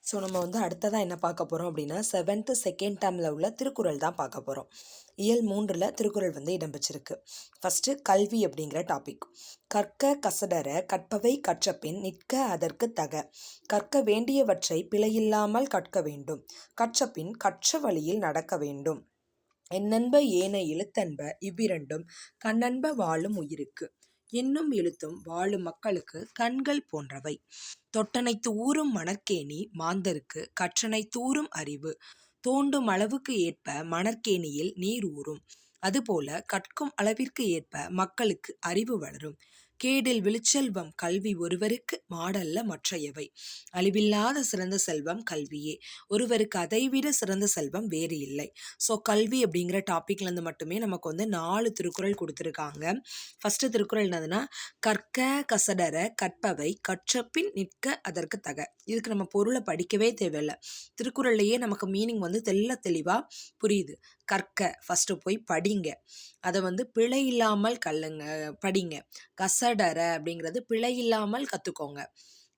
So நம்ம வந்து அடுத்ததாக என்ன பார்க்க போகிறோம் அப்படின்னா 7th செகண்ட் டேர்மில் உள்ள திருக்குறள் தான் பார்க்க போகிறோம். இயல் 3ல் திருக்குறள் வந்து இடம்பெற்றிருக்கு. ஃபஸ்ட்டு கல்வி அப்படிங்கிற டாபிக். கற்க கசடர கற்பவை கற்றபின் நிற்க அதற்கு தக. கற்க வேண்டியவற்றை பிழையில்லாமல் கற்க வேண்டும். கற்றபின் கற்ற வழியில் நடக்க வேண்டும். எண்ணென்ப ஏன எழுத்தன்ப இவ்விரண்டும் கண்ணன்ப வாழும் உயிருக்கு. என்னும் எழுத்தும் வாழும் மக்களுக்கு கண்கள் போன்றவை. தொட்டனைத்து ஊறும் மணற்கேணி மாந்தருக்கு கற்றனை தூறும் அறிவு. தோண்டும் அளவுக்கு ஏற்ப மணற்கேணியில் நீர் ஊறும். அதுபோல கற்கும் அளவிற்கு ஏற்ப மக்களுக்கு அறிவு வளரும். கேடில் விழுச்செல்வம் கல்வி ஒருவருக்கு மாடல்ல மற்றையவை. அழிவில்லாத சிறந்த செல்வம் கல்வியே. ஒருவருக்கு அதைவிட சிறந்த செல்வம் வேறு இல்லை. ஸோ கல்வி அப்படிங்கிற டாப்பிக்லேருந்து மட்டுமே நமக்கு வந்து 4 திருக்குறள் கொடுத்துருக்காங்க. ஃபஸ்ட்டு திருக்குறள் என்னதுன்னா, கற்க கசடர கற்பவை கற்றபின் நிற்க அதற்கு தக. இதுக்கு நம்ம பொருளை படிக்கவே தேவையில்லை. திருக்குறள்லையே நமக்கு மீனிங் வந்து தெளிவாக புரியுது. கற்க ஃபஸ்ட்டு போய் படிங்க, அதை வந்து பிழை இல்லாமல் படிங்க. கசடர அப்படிங்கிறது பிழை இல்லாமல் கற்றுக்கோங்க.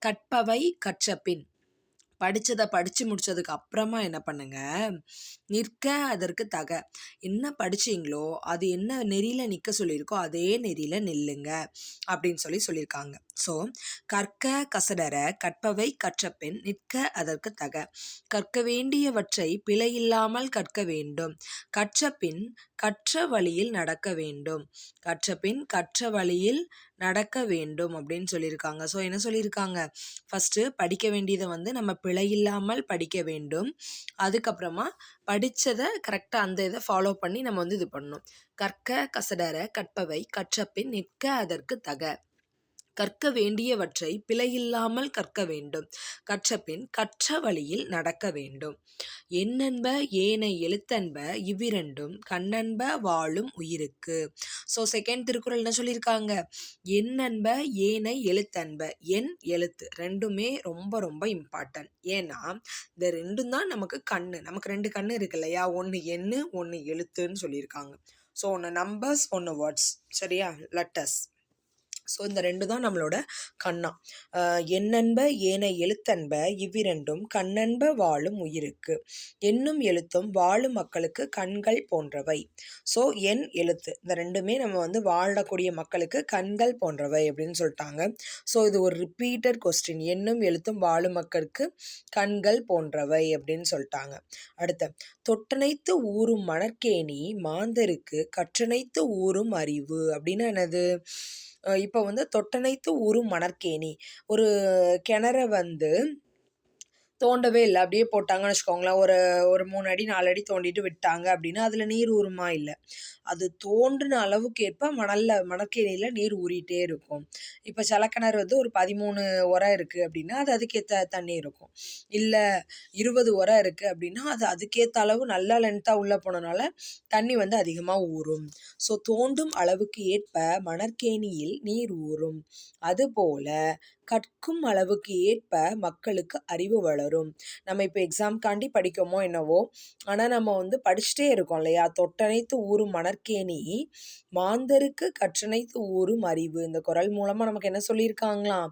கற்பவை கற்றபின் படித்ததை படித்து முடித்ததுக்கு அப்புறமா என்ன பண்ணுங்க, நிற்க அதற்கு தக. என்ன படிச்சிங்களோ அது என்ன நெறியில் நிற்க சொல்லியிருக்கோ அதே நெறியில் நில்லுங்க அப்படின்னு சொல்லியிருக்காங்க. ஸோ கற்க கசடர கற்பவை கற்றபின் நிற்க அதற்கு தக. கற்க வேண்டியவற்றை பிழையில்லாமல் கற்க வேண்டும். கற்றபின் கற்ற வழியில் நடக்க வேண்டும். கற்றபின் கற்ற வழியில் நடக்க வேண்டும் அப்படின்னு சொல்லியிருக்காங்க. ஸோ என்ன சொல்லியிருக்காங்க, ஃபஸ்ட்டு படிக்க வேண்டியதை வந்து நம்ம பிழையில்லாமல் படிக்க வேண்டும். அதுக்கப்புறமா படித்ததை கரெக்டாக அந்த இதை ஃபாலோ பண்ணி நம்ம வந்து இது பண்ணணும். கற்க கசடர கற்பவை கற்றபின் நிற்க அதற்கு தக. கற்க வேண்டியவற்றை பிழையில்லாமல் கற்க வேண்டும். கற்றபின் கற்ற வழியில் நடக்க வேண்டும். எண்ணென்ப ஏனை எழுத்தன்ப இவ்விரண்டும் கண்ணன்ப வாழும் உயிருக்கு. ஸோ செகண்ட் திருக்குறள் என்ன சொல்லியிருக்காங்க, எண்ணென்ப ஏனை எழுத்தன்ப. எண் எழுத்து ரெண்டுமே ரொம்ப ரொம்ப இம்பார்ட்டன்ட். ஏன்னா இந்த ரெண்டும் தான் நமக்கு கண்ணு. நமக்கு 2 கண்ணு இருக்கு இல்லையா, ஒன்று எண்ணு ஒன்று எழுத்துன்னு சொல்லியிருக்காங்க. ஸோ ஒன்று நம்பர்ஸ் ஒன்று வேர்ட்ஸ், சரியா, லெட்டர்ஸ். ஸோ இந்த 2 தான் நம்மளோட கண்ணா. எண்ணென்ப ஏனை எழுத்தன்ப இவ்விரண்டும் கண்ணன்ப வாழும் உயிருக்கு. எண்ணும் எழுத்தும் வாழும் மக்களுக்கு கண்கள் போன்றவை. ஸோ எண் எழுத்து இந்த ரெண்டுமே நம்ம வந்து வாழக்கூடிய மக்களுக்கு கண்கள் போன்றவை அப்படின்னு சொல்லிட்டாங்க. ஸோ இது ஒரு ரிப்பீட்டட் கொஸ்டின். எண்ணும் எழுத்தும் வாழும் மக்களுக்கு கண்கள் போன்றவை அப்படின்னு சொல்லிட்டாங்க. அடுத்த, தொட்டனைத்து ஊறும் மணற்கேணி மாந்தருக்கு கற்றனைத்து ஊறும் அறிவு அப்படின்னா என்னது, இப்போ வந்து தொட்டனைத்து ஊறும் மணற்கேணி, ஒரு கிணற வந்து தோண்டவே இல்லை, அப்படியே போட்டாங்கன்னு வச்சுக்கோங்களேன். ஒரு 3 அடி 4 அடி தோண்டிட்டு விட்டாங்க அப்படின்னா அதில் நீர் ஊறுமா? இல்லை. அது தோன்றின அளவுக்கு ஏற்ப மணற்கேணியில் நீர் ஊறிட்டே இருக்கும். இப்போ சிலக்கிணறு வந்து ஒரு 13 உரம் இருக்குது அப்படின்னா அது அதுக்கேற்ற தண்ணி இருக்கும். இல்லை 20 உரம் இருக்குது அப்படின்னா அது அதுக்கேற்ற அளவு நல்லா லென்த்தாக உள்ளே போனனால தண்ணி வந்து அதிகமாக ஊறும். ஸோ தோண்டும் அளவுக்கு ஏற்ப மணற்கேணியில் நீர் ஊறும். அதுபோல கற்கும் அளவுக்கு ஏற்ப மக்களுக்கு அறிவு வளரும். நம்ம இப்போ எக்ஸாம்காண்டி படிக்கமோ என்னவோ, ஆனால் நம்ம வந்து படிச்சுட்டே இருக்கோம் இல்லையா. தொட்டனைத்து ஊறும் மணற்கேணி மாந்தருக்கு கற்றனைத்து ஊறும் அறிவு. இந்த குறள் மூலமாக நமக்கு என்ன சொல்லியிருக்காங்களாம்,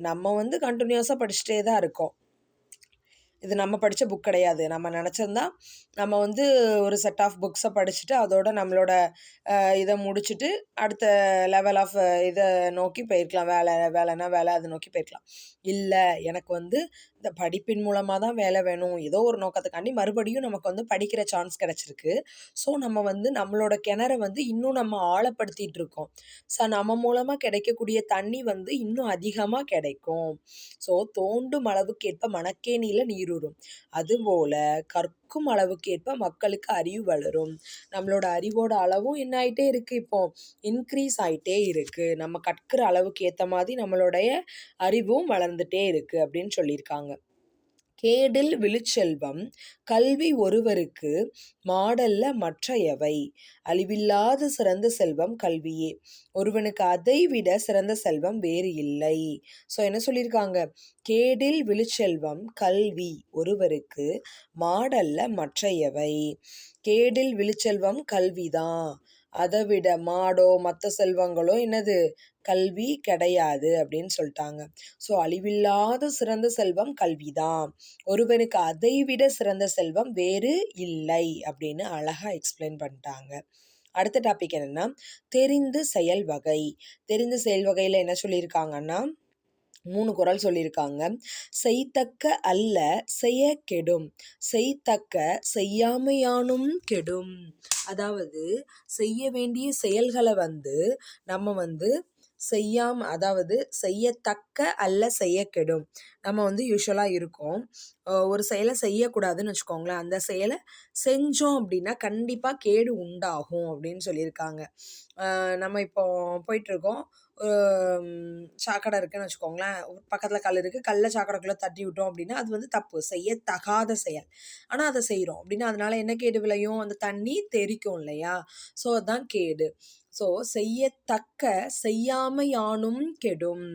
நம்ம வந்து கண்டினியூஸாக படிச்சுட்டே தான் இருக்கோம். இது நம்ம படித்த புக் கிடையாது. நம்ம நினச்சிருந்தா நம்ம வந்து ஒரு செட் ஆஃப் புக்ஸை படிச்சுட்டு அதோட நம்மளோட இதை முடிச்சுட்டு அடுத்த லெவல் ஆஃப் இதை நோக்கி போயிருக்கலாம். வேலைனா வேலை அதை நோக்கி போயிருக்கலாம். இல்லை, எனக்கு வந்து இந்த படிப்பின் மூலமாக தான் வேலை வேணும், ஏதோ ஒரு நோக்கத்துக்காண்டி மறுபடியும் நமக்கு வந்து படிக்கிற சான்ஸ் கிடச்சிருக்கு. ஸோ நம்ம வந்து நம்மளோட கிணற வந்து இன்னும் நம்ம ஆழப்படுத்திட்டு இருக்கோம். ஸோ நம்ம மூலமாக கிடைக்கக்கூடிய தண்ணி வந்து இன்னும் அதிகமாக கிடைக்கும். ஸோ தோண்டும் அளவுக்கேற்ப மணற்கேணியில் நீரூறும். அதுபோல கற்கும் அளவுக்கேற்ப மக்களுக்கு அறிவு வளரும். நம்மளோட அறிவோட அளவும் என்ன ஆகிட்டே இருக்குது, இப்போ இன்க்ரீஸ் ஆகிட்டே இருக்குது. நம்ம கற்கிற அளவுக்கு ஏற்ற மாதிரி நம்மளுடைய அறிவும் வளர்ந்துட்டே இருக்குது அப்படின்னு சொல்லியிருக்காங்க. கேடில் விழுச்செல்வம் கல்வி ஒருவருக்கு மாடல்ல மற்றையவை. அழிவில்லாத சிறந்த செல்வம் கல்வியே. ஒருவனுக்கு அதை விட சிறந்த செல்வம் வேறு இல்லை. ஸோ என்ன சொல்லியிருக்காங்க, கேடில் விழுச்செல்வம் கல்வி ஒருவருக்கு மாடல்ல மற்றையவை. கேடில் விழுச்செல்வம் கல்விதான். அதை விட மாடோ மற்ற செல்வங்களோ என்னது கல்வி கிடையாது அப்படின்னு சொல்லிட்டாங்க. ஸோ அழிவில்லாத சிறந்த செல்வம் கல்விதான், ஒருவனுக்கு அதை விட சிறந்த செல்வம் வேறு இல்லை அப்படின்னு அழகா எக்ஸ்பிளைன் பண்ணிட்டாங்க. அடுத்த டாபிக் என்னன்னா தெரிந்து செயல் வகை. தெரிந்து செயல் வகையில என்ன சொல்லியிருக்காங்கன்னா 3 குறள் சொல்லியிருக்காங்க. செய்தக்க அல்ல செய்ய கெடும், செய்தக்க செய்யாமையானும் கெடும். அதாவது செய்ய வேண்டிய செயல்களை நம்ம செய்யாம, அதாவது செய்யத்தக்க அல்ல செய்ய கெடும். நம்ம யூஸ்வலாக இருக்கோம், ஒரு செயலை செய்யக்கூடாதுன்னு வச்சுக்கோங்களேன், அந்த செயலை செஞ்சோம் அப்படின்னா கண்டிப்பாக கேடு உண்டாகும் அப்படின்னு சொல்லியிருக்காங்க. நம்ம இப்போ போயிட்டுருக்கோம், சாக்கடை இருக்குன்னு வச்சுக்கோங்களேன், பக்கத்தில் கல் இருக்குது, கல்லை சாக்கடைக்குள்ளே தட்டி விட்டோம் அப்படின்னா அது தப்பு, செய்யத்தகாத செயல். ஆனால் அதை செய்கிறோம் அப்படின்னா அதனால என்ன கேடு விளையும், அந்த தண்ணி தெறிக்கும் இல்லையா, ஸோ அதுதான் கேடு. ஸோ செய்யத்தக்க செய்யாமையானும் கெடும்.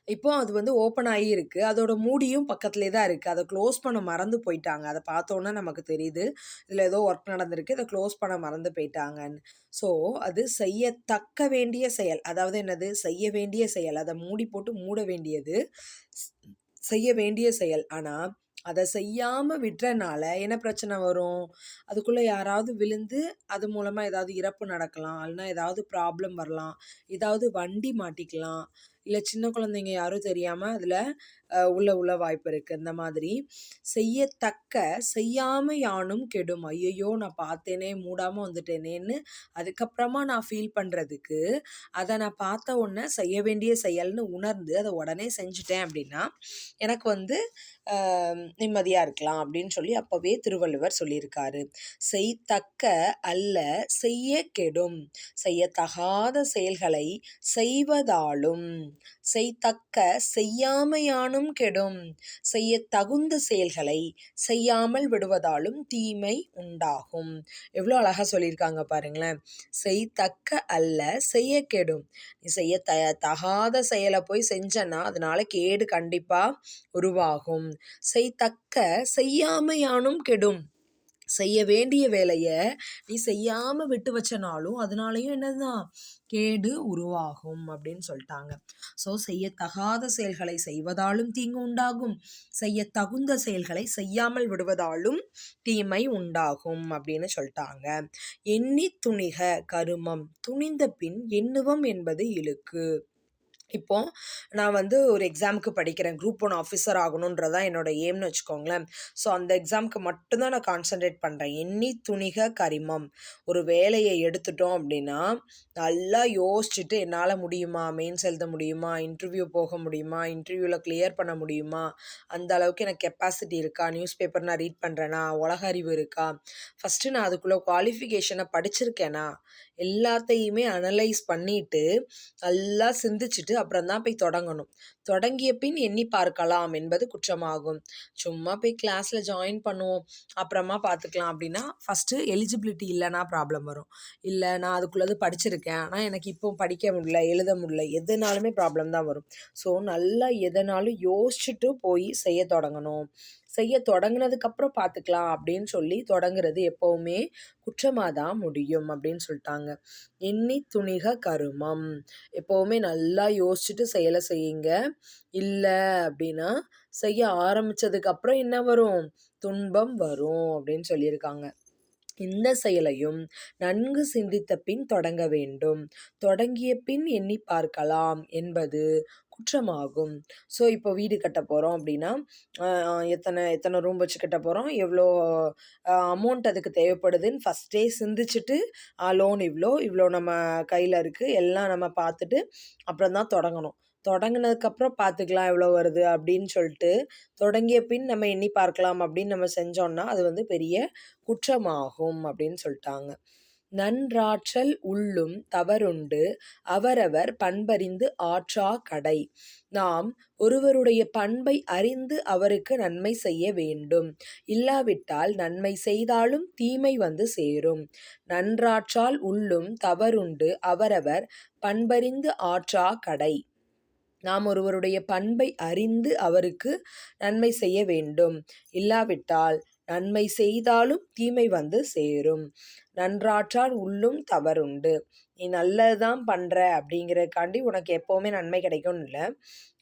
இப்போ அது ஓப்பன் ஆகி இருக்கு, அதோட மூடியும் பக்கத்துலேயே தான் இருக்குது, அதை க்ளோஸ் பண்ண மறந்து போயிட்டாங்க. அதை பார்த்தோன்னே நமக்கு தெரியுது இதில் ஏதோ ஒர்க் நடந்திருக்கு, இதை க்ளோஸ் பண்ண மறந்து போயிட்டாங்கன்னு. ஸோ அது செய்யத்தக்க வேண்டிய செயல், அதாவது என்னது செய்ய வேண்டிய செயல், அதை மூடி போட்டு மூட வேண்டியது செய்ய வேண்டிய செயல். ஆனால் அதை செய்யாமல் விட்டுறனால என்ன பிரச்சனை வரும், அதுக்குள்ளே யாராவது விழுந்து அது மூலமாக ஏதாவது இறப்பு நடக்கலாம், இல்லைனா ஏதாவது ப்ராப்ளம் வரலாம், ஏதாவது வண்டி மாட்டிக்கலாம், இல்லை சின்ன குழந்தைங்க யாரும் தெரியாமல் அதில் உள்ள வாய்ப்பு இருக்குது. இந்த மாதிரி செய்யத்தக்க செய்யாமல் யானும் கெடும். ஐயையோ நான் பார்த்தேனே மூடாமல் வந்துட்டேனேன்னு அதுக்கப்புறமா நான் ஃபீல் பண்ணுறதுக்கு, அதை நான் பார்த்த உடனே செய்ய வேண்டிய செயல்னு உணர்ந்து அதை உடனே செஞ்சுட்டேன் அப்படின்னா எனக்கு நிம்மதியாக இருக்கலாம் அப்படின்னு சொல்லி அப்போவே திருவள்ளுவர் சொல்லியிருக்காரு. செய்தக்க அல்ல செய்ய கெடும், செய்யத்தகாத செயல்களை செய்வதாலும், செய்தக்க செய்யாமையானும் கெடும், செய்ய தகுந்த செயல்களை செய்யாமல் விடுவதாலும் தீமை உண்டாகும். எவ்வளோ அழகா சொல்லியிருக்காங்க பாருங்களேன். செய்தக்க அல்ல செய்ய கெடும், நீ செய்ய தகாத செயலை போய் செஞ்சன்னா அதனால கேடு கண்டிப்பா உருவாகும். செய்தக்க செய்யாமையானும் கெடும், செய்ய வேண்டிய வேலையை நீ செய்யாமல் விட்டு வச்சனாலும் அதனாலையும் என்னதுதான் கேடு உருவாகும் அப்படின்னு சொல்லிட்டாங்க. ஸோ செய்யத்தகாத செயல்களை செய்வதாலும் தீங்கு உண்டாகும், செய்ய தகுந்த செயல்களை செய்யாமல் விடுவதாலும் தீமை உண்டாகும் அப்படின்னு சொல்லிட்டாங்க. எண்ணி துணிக கருமம், துணிந்த பின் எண்ணுவம் என்பது இழுக்கு. இப்போ நான் ஒரு எக்ஸாமுக்கு படிக்கிறேன், குரூப் 1 ஆஃபீஸர் ஆகணுன்றதான் என்னோட எய்ம்னு வச்சுக்கோங்களேன். ஸோ அந்த எக்ஸாமுக்கு மட்டும்தான் நான் கான்சன்ட்ரேட் பண்ணுறேன். எண்ணி துணிக கரிமம், ஒரு வேலையை எடுத்துட்டோம் அப்படின்னா நல்லா யோசிச்சுட்டு என்னால் முடியுமா, மெயின்ஸ் எழுத முடியுமா, இன்டர்வியூ போக முடியுமா, இன்டர்வியூவில் கிளியர் பண்ண முடியுமா, அந்த அளவுக்கு எனக்கு கெப்பாசிட்டி இருக்கா, நியூஸ் பேப்பர் நான் ரீட் பண்ணுறேன்னா, உலக அறிவு இருக்கா, ஃபஸ்ட்டு நான் அதுக்குள்ளே குவாலிஃபிகேஷனை படிச்சிருக்கேனா, எல்லாத்தையுமே அனலைஸ் பண்ணிட்டு நல்லா சிந்திச்சுட்டு அப்புறம் தான் போய் தொடங்கணும். தொடங்கிய பின் எண்ணி பார்க்கலாம் என்பது குற்றமாகும். சும்மா போய் கிளாஸில் ஜாயின் பண்ணுவோம் அப்புறமா பார்த்துக்கலாம் அப்படின்னா ஃபஸ்ட்டு எலிஜிபிலிட்டி இல்லைன்னா ப்ராப்ளம் வரும். இல்லை நான் அதுக்குள்ளது படிச்சிருக்கேன் ஆனால் எனக்கு இப்போ படிக்க முடியல, எழுத முடியல, எதுனாலுமே ப்ராப்ளம் தான் வரும். ஸோ நல்லா எதனாலும் யோசிச்சுட்டு போய் செய்ய தொடங்கணும். செய்ய தொடங்கினதுக்கப்புறம் பார்த்துக்கலாம் அப்படின்னு சொல்லி தொடங்குறது எப்போவுமே குற்றமாக தான் முடியும் அப்படின்னு சொல்லிட்டாங்க. எண்ணி துணிக கருமம், எப்போவுமே நல்லா யோசிச்சுட்டு செயலை செய்யுங்க. இல்லை அப்படின்னா செய்ய ஆரம்பித்ததுக்கப்புறம் என்ன வரும், துன்பம் வரும் அப்படின்னு சொல்லியிருக்காங்க. இந்த செயலையும் நன்கு சிந்தித்த பின் தொடங்க வேண்டும், தொடங்கிய பின் எண்ணி பார்க்கலாம் என்பது குற்றமாகும். ஸோ இப்போ வீடு கட்ட போகிறோம் அப்படின்னா எத்தனை எத்தனை ரூம் வச்சு கட்ட போகிறோம், எவ்வளோ அமௌண்ட் அதுக்கு தேவைப்படுதுன்னு ஃபஸ்ட்டே சிந்திச்சுட்டு லோன் இவ்வளோ நம்ம கையில் இருக்குது எல்லாம் நம்ம பார்த்துட்டு அப்புறம் தான் தொடங்கணும். தொடங்கினதுக்கப்புறம் பார்த்துக்கலாம் எவ்வளோ வருது அப்படின்னு சொல்லிட்டு தொடங்கிய பின் நம்ம எண்ணி பார்க்கலாம் அப்படின்னு நம்ம செஞ்சோம்னா அது பெரிய குற்றமாகும் அப்படின்னு சொல்லிட்டாங்க. நன்றாற்றல் உள்ளும் தவறுண்டு அவரவர் பண்பறிந்து ஆற்றா கடை. நாம் ஒருவருடைய பண்பை அறிந்து அவருக்கு நன்மை செய்ய வேண்டும், இல்லாவிட்டால் நன்மை செய்தாலும் தீமை சேரும். நன்றாற்றால் உள்ளும் தவறுண்டு அவரவர் பண்பறிந்து ஆற்றா கடை. நாம் ஒருவருடைய பண்பை அறிந்து அவருக்கு நன்மை செய்ய வேண்டும், இல்லாவிட்டால் நன்மை செய்தாலும் தீமை வந்து சேரும். நன்றாற்றால் உள்ளும் தவறுண்டு. நீ நல்லதுதான் பண்ற அப்படிங்கிறதுக்காண்டி உனக்கு எப்போவுமே நன்மை கிடைக்கும்னு இல்லை.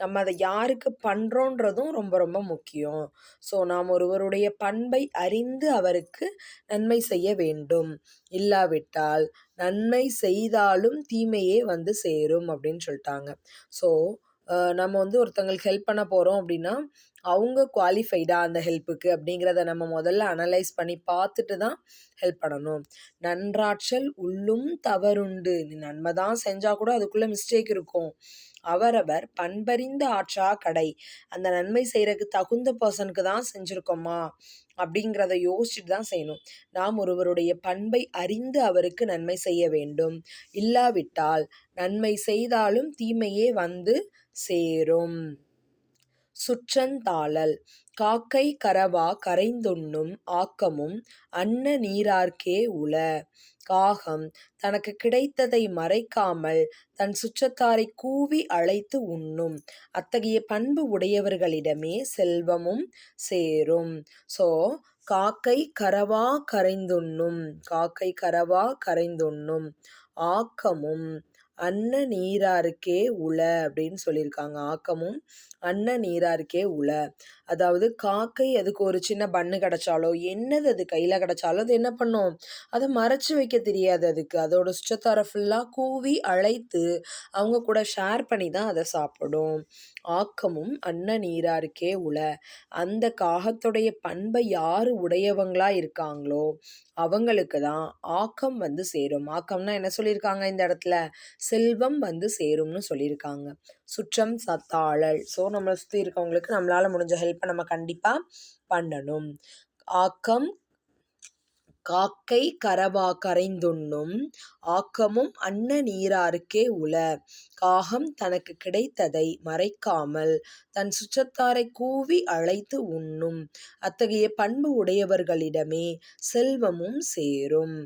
நம்ம அதை யாருக்கு பண்ணுறோன்றதும் ரொம்ப ரொம்ப முக்கியம். ஸோ நாம் ஒருவருடைய பண்பை அறிந்து அவருக்கு நன்மை செய்ய வேண்டும். இல்லாவிட்டால் நன்மை செய்தாலும் தீமையே வந்து சேரும் அப்படின்னு சொல்லிட்டாங்க. ஸோ நம்ம வந்து ஒருத்தங்களுக்கு ஹெல்ப் பண்ண போகிறோம் அப்படின்னா அவங்க குவாலிஃபைடா அந்த ஹெல்ப்புக்கு அப்படிங்கிறத நம்ம முதல்ல அனலைஸ் பண்ணி பார்த்துட்டு தான் ஹெல்ப் பண்ணணும். நன்றாற்றல் உள்ளும் தவறுண்டு. நீ நன்மை தான் செஞ்சால் கூட அதுக்குள்ளே மிஸ்டேக் இருக்கும். அவரவர் பண்பறிந்த ஆற்றா கடை. அந்த நன்மை செய்கிறதுக்கு தகுந்த பர்சனுக்கு தான் செஞ்சுருக்கோமா அப்படிங்கிறத யோசிச்சுட்டு தான் செய்யணும். நாம் ஒருவருடைய பண்பை அறிந்து அவருக்கு நன்மை செய்ய வேண்டும். இல்லாவிட்டால் நன்மை செய்தாலும் தீமையே வந்து சேரும். சுற்றந்தாழல். காக்கை கரவா கரைந்துண்ணும் ஆக்கமும் அன்ன நீரார்க்கே உள. காகம் தனக்கு கிடைத்ததை மறைக்காமல் தன் சுற்றத்தாரை கூவி அழைத்து உண்ணும். அத்தகைய பண்பு உடையவர்களிடமே செல்வமும் சேரும். ஸோ காக்கை கரவா கரைந்துண்ணும், காக்கை கரவா கரைந்துண்ணும் ஆக்கமும் அன்ன நீராருக்கே உள அப்படின்னு சொல்லியிருக்காங்க. ஆக்கமும் அன்ன நீராருக்கே உள. அதாவது காக்கை அதுக்கு ஒரு சின்ன பண்ணு கிடைச்சாலோ என்னது அது கையில் கிடைச்சாலோ அது என்ன பண்ணும், அதை மறைச்சு வைக்க தெரியாது அதுக்கு. அதோட சுற்றத்தாரை ஃபுல்லாக கூவி அழைத்து அவங்க கூட ஷேர் பண்ணி தான் அதை சாப்பிடும். ஆக்கமும் அன்ன நீராருக்கே உள. அந்த காகத்துடைய பண்பை யார் உடையவங்களா இருக்காங்களோ அவங்களுக்கு தான் ஆக்கம் வந்து சேரும். ஆக்கம்னா என்ன சொல்லியிருக்காங்க இந்த இடத்துல, செல்வம் வந்து சேரும்னு சொல்லியிருக்காங்க. சுற்றம் சத்தாழல். ஸோ நம்மளை சுற்றி இருக்கவங்களுக்கு நம்மளால் முடிஞ்ச ஹெல்ப்பை நம்ம கண்டிப்பாக பண்ணணும். ஆக்கம் காக்கை கரவா கரைந்துண்ணும் ஆக்கமும் அன்ன நீராருக்கே உள. காகம் தனக்கு கிடைத்ததை மறைக்காமல் தன் சுற்றத்தாரை கூவி அழைத்து உண்ணும். அத்தகைய பண்பு உடையவர்களிடமே செல்வமும் சேரும்.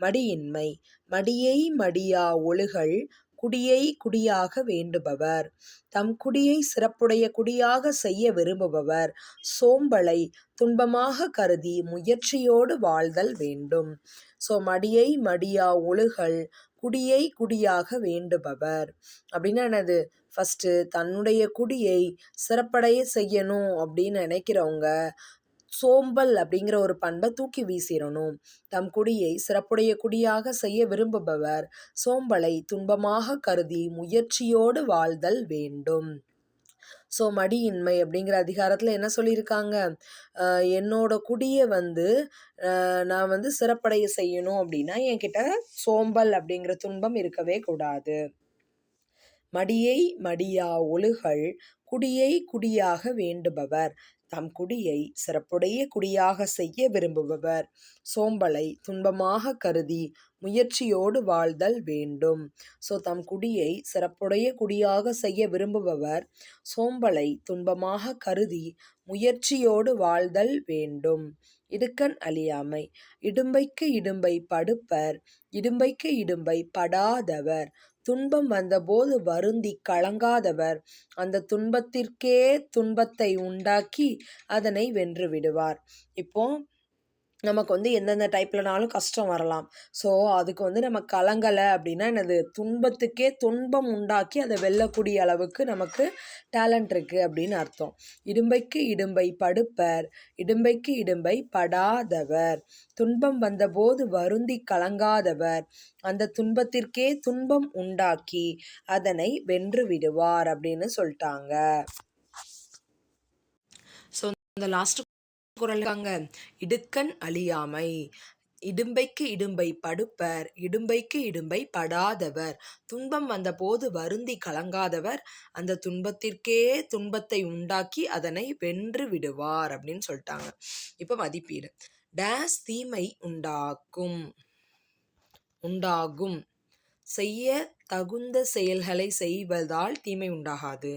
மடியின்மை. மடியை மடியா ஒழுகல் குடியை குடியாக வேண்டுபவர். தம் குடியை சிறப்புடைய குடியாக செய்ய விரும்புபவர் சோம்பலை துன்பமாக கருதி முயற்சியோடு வாழ்தல் வேண்டும். ஸோ மடியை மடியா ஒழுகல் குடியை குடியாக வேண்டுபவர் அப்படின்னா என்னது, ஃபஸ்ட்டு தன்னுடைய குடியை சிறப்படைய செய்யணும் அப்படின்னு நினைக்கிறவங்க சோம்பல் அப்படிங்கிற ஒரு பண்பை தூக்கி வீசிடணும். தம் குடியை சிறப்புடைய குடியாக செய்ய விரும்புபவர் சோம்பலை துன்பமாக கருதி முயற்சியோடு வாழ்தல் வேண்டும். ஸோ மடியின்மை அப்படிங்கிற அதிகாரத்தில் என்ன சொல்லியிருக்காங்க, என்னோட குடியை வந்து நான் வந்து சிறப்படைய செய்யணும் அப்படின்னா என்கிட்ட சோம்பல் அப்படிங்கிற துன்பம் இருக்கவே கூடாது. மடியை மடியா ஒழுகல் குடியை குடியாக வேண்டுபவர். தம் குடியை சிறப்புடைய குடியாக செய்ய விரும்புபவர் சோம்பலை துன்பமாக கருதி முயற்சியோடு வாழ்தல் வேண்டும். ஸோ தம் குடியை சிறப்புடைய குடியாக செய்ய விரும்புபவர் சோம்பலை துன்பமாக கருதி முயற்சியோடு வாழ்தல் வேண்டும். இடுக்கண் அழியாமை. இடும்பைக்கு இடும்பை படுப்பர் இடும்பைக்கு இடும்பை படாதவர். துன்பம் வந்தபோது வருந்தி கலங்காதவர் அந்த துன்பத்திற்கே துன்பத்தை உண்டாக்கி அதனை வென்று விடுவார். இப்போ நமக்கு வந்து எந்தெந்த டைப்லனாலும் கஷ்டம் வரலாம். ஸோ அதுக்கு வந்து நம்ம கலங்கலை அப்படின்னா என்னது, துன்பத்துக்கே துன்பம் உண்டாக்கி அதை வெல்லக்கூடிய அளவுக்கு நமக்கு டேலண்ட் இருக்குது அப்படின்னு அர்த்தம். இடும்பைக்கு இடும்பை படுப்பர் இடும்பைக்கு இடும்பை படாதவர். துன்பம் வந்தபோது வருந்தி கலங்காதவர் அந்த துன்பத்திற்கே துன்பம் உண்டாக்கி அதனை வென்று விடுவார் அப்படின்னு சொல்லிட்டாங்க. ஸோ இந்த லாஸ்ட் குறளுக்காங்க இடுக்கண் அழியாமை. இடும்பைக்கு இடும்பை படுப்பர் இடும்பைக்கு இடும்பை படாதவர். துன்பம் வந்தபோது வருந்தி கலங்காதவர் அந்த துன்பத்திற்கே துன்பத்தை உண்டாக்கி அதனை வென்று விடுவார் அப்படின்னு சொல்லிட்டாங்க. இப்போ மதிப்பீடு. டேஸ் தீமை உண்டாகும். செய்ய தகுந்த செயல்களை செய்வதால் தீமை உண்டாகாது.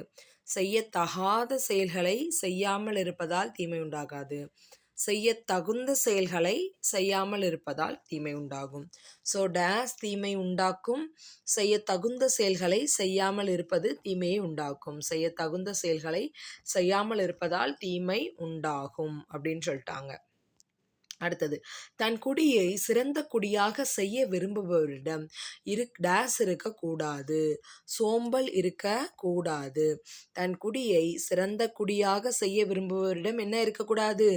செய்ய தகாத செயல்களை செய்யாமல் இருப்பதால் தீமை உண்டாகாது. செய்ய தகுந்த செயல்களை செய்யாமல் இருப்பதால் தீமை உண்டாகும். ஸோ டேஸ் தீமை உண்டாக்கும். செய்ய தகுந்த செயல்களை செய்யாமல் இருப்பது தீமையை உண்டாக்கும். செய்ய தகுந்த செயல்களை செய்யாமல் இருப்பதால் தீமை உண்டாகும் அப்படின்னு சொல்லிட்டாங்க. அடுத்தது, தன் குடியை சிறந்த குடியாக செய்ய விரும்புபவரிடம் டேஸ் இருக்கக்கூடாது, சோம்பல் இருக்கக்கூடாது. தன் குடியை சிறந்த குடியாக செய்ய விரும்புபவரிடம் என்ன இருக்கக்கூடாது?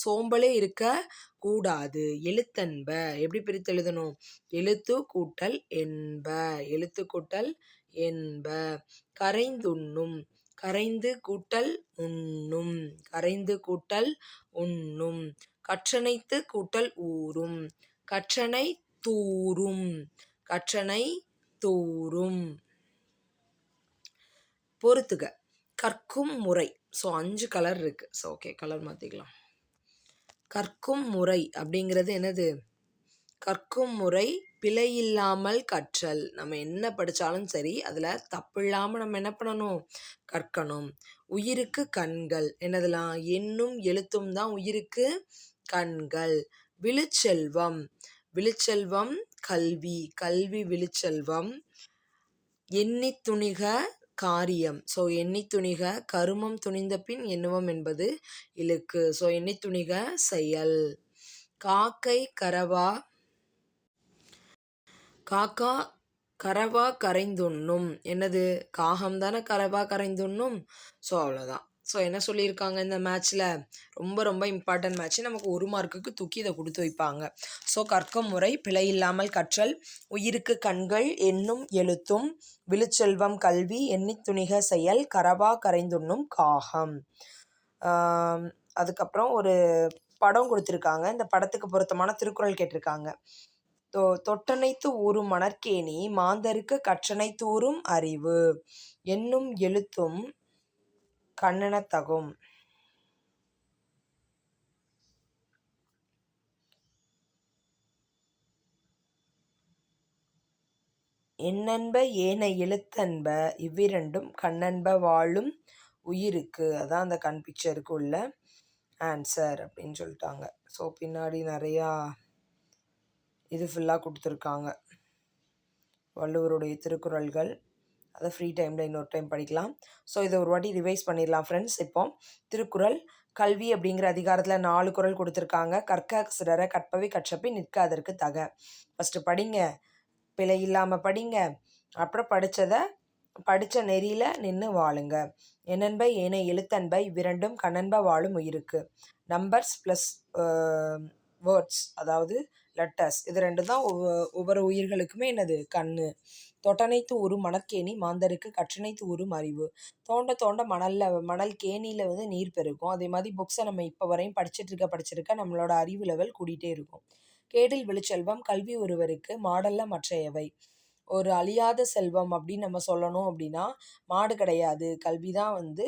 சோம்பலே இருக்கக்கூடாது. எழுத்தன்ப எப்படி பிரித்து எழுதணும்? எழுத்து கூட்டல் என்ப, எழுத்து கூட்டல் என்ப. கரைந்துண்ணும், கரைந்து கூட்டல் உண்ணும், கரைந்து கூட்டல் உண்ணும். கற்றனைத்து கூட்டல் ஊரும், கற்றனை தூரும், கற்றனை தூரும். பொறுத்துக. கற்கும் முறை. ஸோ 5 கலர் இருக்கு. ஸோ ஓகே, கலர் மாற்றிக்கலாம். கற்கும் முறை அப்படிங்கிறது என்னது? கற்கும் முறை பிழையில்லாமல் கற்றல். நம்ம என்ன படித்தாலும் சரி, அதில் தப்பில்லாமல் நம்ம என்ன பண்ணணும்? கற்கணும். உயிருக்கு கண்கள். என்னதெல்லாம்? எண்ணும் எழுத்தும் தான் உயிருக்கு கண்கள். விழுச்செல்வம். விழுச்செல்வம் கல்வி, கல்வி விழுச்செல்வம். எண்ணி துணிக காரியம். ஸோ எண்ணி துணிக கருமம் துணிந்த பின் எண்ணுவம் என்பது இழுக்கு. ஸோ எண்ணி துணிக செயல். காக்கை கரவா, காக்கா கரவா கரைந்துண்ணும். என்னது? காகம் தானே கரவா கரைந்துண்ணும். ஸோ அவ்வளோதான். ஸோ என்ன சொல்லியிருக்காங்க இந்த மேட்ச்சில்? ரொம்ப ரொம்ப இம்பார்ட்டன்ட் மேட்ச்சு. நமக்கு 1 மார்க்குக்கு தூக்கி இதை கொடுத்து வைப்பாங்க. ஸோ கற்கும் முறை பிழையில்லாமல் கற்றல், உயிருக்கு கண்கள் எண்ணும் எழுத்தும், விழுச்செல்வம் கல்வி, எண்ணித் துணிக செயல், கரவா கரைந்துண்ணும் காகம். அதுக்கப்புறம் ஒரு படம் கொடுத்துருக்காங்க. இந்த படத்துக்கு பொருத்தமான திருக்குறள் கேட்டிருக்காங்க. தொட்டனைத்து ஊரும் மணற்கேணி மாந்தருக்கு கற்றனைத்து ஊரும் அறிவு, எண்ணும் எழுத்தும் கண்ணெனத்தகும். எண்ணென்ப ஏன எழுத்தன்ப இவ்விரண்டும் கண்ணென்ப வாழும் உயிருக்கு. அதான் அந்த கண் பிக்சருக்கு உள்ள ஆன்சர் அப்படின்னு சொல்லிட்டாங்க. ஸோ பின்னாடி நிறையா இது ஃபுல்லாக கொடுத்துருக்காங்க, வள்ளுவருடைய திருக்குறள்கள். அதை ஃப்ரீ டைமில் இன்னொரு டைம் படிக்கலாம். ஸோ இதை ஒரு வாட்டி ரிவைஸ் பண்ணிடலாம் ஃப்ரெண்ட்ஸ். இப்போ திருக்குறள் கல்வி அப்படிங்கிற அதிகாரத்தில் 4 குறள் கொடுத்துருக்காங்க. கற்க கசடற கற்பவை கற்றபின் நிற்க அதற்கு தக. ஃபஸ்ட்டு படிங்க, பிழை இல்லாமல் படிங்க. அப்புறம் படித்த நெறியில் நின்று வாழுங்க. எண்ணென்ப ஏனை எழுத்தன்ப இவ்விரண்டும் கண்ணென்ப வாழும் உயிருக்கு. நம்பர்ஸ் ப்ளஸ் வேர்ட்ஸ், அதாவது லெட்டர்ஸ், இது 2 தான் ஒவ்வொரு உயிர்களுக்குமே என்னது? கண்ணு. தொட்டனைத்து ஊரும் மணற்கேணி மாந்தருக்கு கற்றனைத்து ஊரும் அறிவு. தோண்ட தோண்ட மணல் கேணியில் வந்து நீர் பெருக்கும். அதே மாதிரி புக்ஸை நம்ம இப்போ வரையும் படிச்சிருக்க நம்மளோட அறிவு லெவல் கூடிகிட்டே இருக்கும். கேடில் விழுச்செல்வம் கல்வி ஒருவருக்கு மாடல்ல மற்றையவை. ஒரு அழியாத செல்வம் அப்படின்னு நம்ம சொல்லணும் அப்படின்னா மாடு கிடையாது, கல்வி தான் வந்து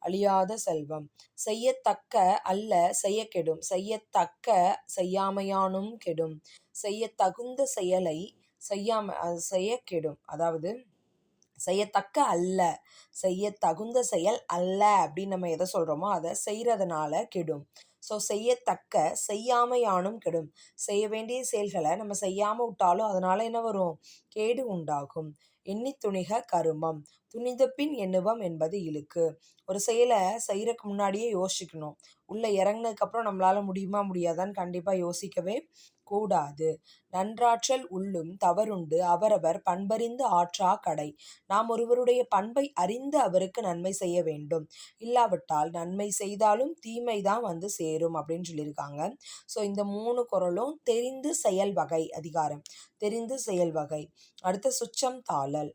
அழியாத செல்வம். செய்யத்தக்க அல்ல செய்ய கெடும், செய்யத்தக்க செய்யாமையானும் கெடும். செய்யத்தகுந்த செயலை செய்ய கெடும். அதாவது செய்யத்தக்க அல்ல, செய்யத்தகுந்த செயல் அல்ல அப்படின்னு நம்ம எதை சொல்கிறோமோ அதை செய்கிறதுனால கெடும். ஸோ செய்யத்தக்க செய்யாமையானும் கெடும். செய்ய வேண்டிய செயல்களை நம்ம செய்யாமல் விட்டாலும் அதனால் என்ன வரும்? கேடு உண்டாகும். எண்ணி துணிக கருமம், துணிந்த பின் எண்ணுவம் என்பது இழுக்கு. ஒரு செயலை செய்கிறதுக்கு முன்னாடியே யோசிக்கணும். உள்ளே இறங்கினதுக்கப்புறம் நம்மளால் முடியுமா முடியாதான்னு கண்டிப்பாக யோசிக்கவே கூடாது. நன்றாற்றல் உள்ளும் தவறுண்டு அவரவர் பண்பறிந்து ஆற்றா கடை. நாம் ஒருவருடைய பண்பை அறிந்து அவருக்கு நன்மை செய்ய வேண்டும். இல்லாவிட்டால் நன்மை செய்தாலும் தீமை தான் வந்து சேரும் அப்படின்னு சொல்லியிருக்காங்க. ஸோ இந்த 3 குறளும் தெரிந்து செயல் வகை அதிகாரம். தெரிந்து செயல் வகை. அடுத்த சுற்றம் தாளல்.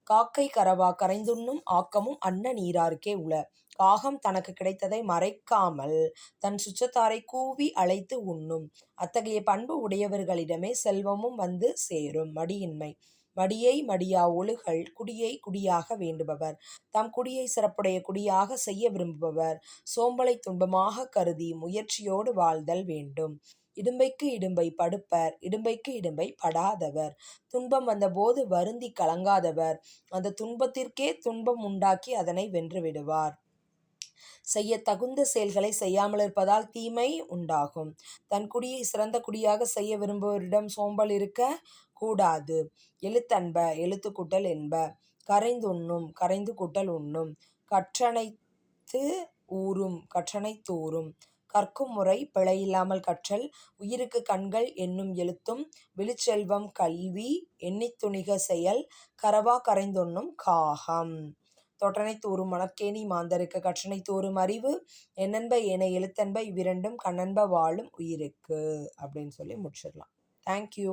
காக்கை கரவா கரைந்துண்ணும் ஆக்கமும் அன்ன நீராருக்கே உள. காகம் தனக்கு கிடைத்ததை மறைக்காமல் தன் சுற்றத்தாரை கூவி அழைத்து உண்ணும். அத்தகைய பண்பு உடையவர்களிடமே செல்வமும் வந்து சேரும். மடியின்மை. மடியை மடியா ஒழுகல் குடியை குடியாக வேண்டுபவர். தம் குடியை சிறப்புடைய குடியாக செய்ய விரும்புபவர். சோம்பலை துன்பமாக கருதி முயற்சியோடு வாழ்தல் வேண்டும். இடும்பைக்கு இடும்பை படுப்பர், இடும்பைக்கு இடும்பை படாதவர். துன்பம் வந்தபோது வருந்தி கலங்காதவர், அந்த துன்பத்திற்கே துன்பம் உண்டாக்கி அதனை வென்று விடுவார். செய்ய தகுந்த செயல்களை செய்யாமல் இருப்பதால் தீமை உண்டாகும். தன் குடியை சிறந்த குடியாக செய்ய விரும்புவரிடம் சோம்பல் இருக்க கூடாது. எழுத்தன்ப எழுத்து கூட்டல் என்ப. கரைந்துண்ணும் கரைந்து கூட்டல் உண்ணும். கற்றனைத்து ஊரும் கற்றனை தூரும். கற்கும் முறை பிழையில்லாமல் கற்றல், உயிருக்கு கண்கள் என்னும் எழுத்தும், விழுச்செல்வம் கல்வி, எண்ணித் துணிக செயல், கரவா கரைந்துண்ணும் காகம். தொட்டனை தூறும் மணற்கேணி மாந்தருக்கு, கற்றனை தூறும் அறிவு, எண்ணென்ப ஏனை எழுத்தென்ப இவ்விரண்டும், கண்ணென்ப வாழும் உயிருக்கு அப்படின்னு சொல்லி முடிச்சிடலாம். தேங்க்யூ.